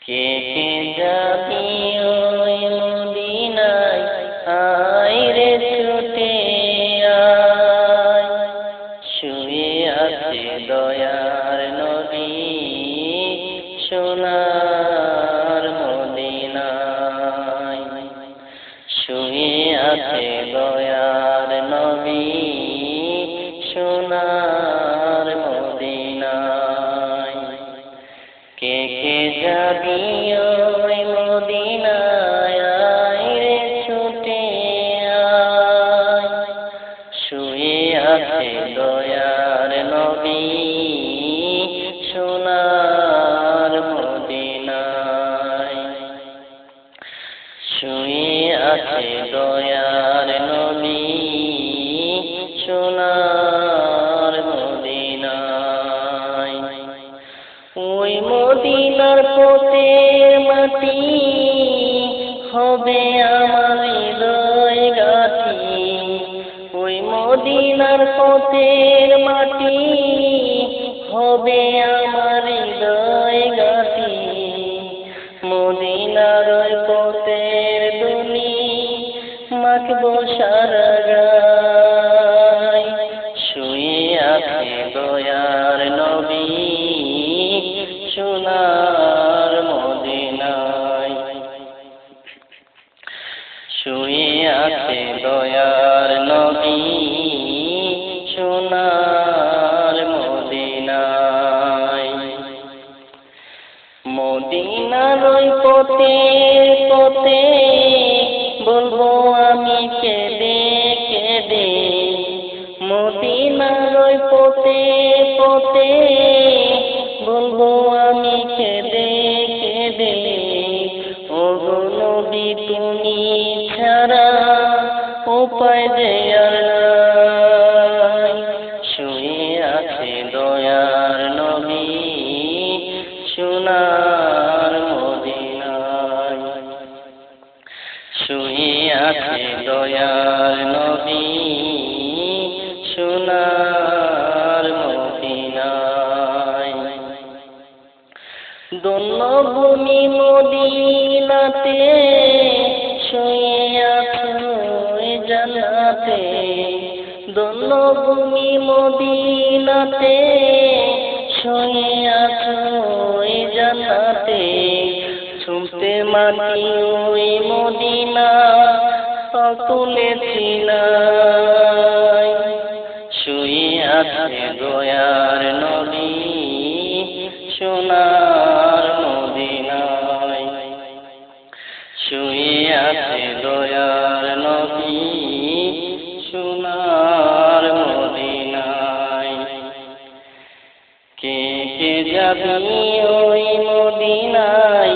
কে কে যাবি ওই মদিনায়, আয় রে ছুটে আয়। শুয়ে আছে দয়ার নবী সোনার মদিনায়। শুয়ে আছে দয়ার নবী সোনার মদিনায়। কে কে যাবি ওই মদিনায়, আয় রে ছুটে আয়। শুয়ে আছে দয়ার নবী সোনার মদিনায়। শুয়ে আছে দয়ার নবী সোনার মদিনায়। ওই মদিনার পথের মাটি হবে আমার হৃদয় গাঁথি। ওই মদিনার পথের মাটি হবে আমার হৃদয় গাঁথি। মদিনার ওই পথের দুনি মাখবো সারা গায়। শুয়ে আছে দয়ার নবী সোনার মদিনায়। শুয়ে আছে দয়ার নবী সোনার মদিনায়। মদিনার ওই পথে পথে বলবো আমি কেঁদে কেঁদে। মদিনার ওই পথে পথে বলবো আমি কেঁদে কেঁদে। ওগো নবী তুমি ছাড়া উপায় যে আর নাই। শুয়ে আছে দয়ার নবী সোনার মদিনায়। শুয়ে আছে দয়ার নবী সোনার মদিনায়। ধন্য ভূমি মদিনাতে, শুয়ে আছো জান্নাতে। ধন্য ভূমি মদিনাতে, শুয়ে আছো জান্নাতে। ছুঁতে মাটি ওই মদিনা তুলেছি নাই। শুয়ে আছে দয়ার নবী সোনার মদিনায়। শুয়ে আছে দয়ার নবী সোনার মদিনায়। কে কে যাবি ওই মদিনায়,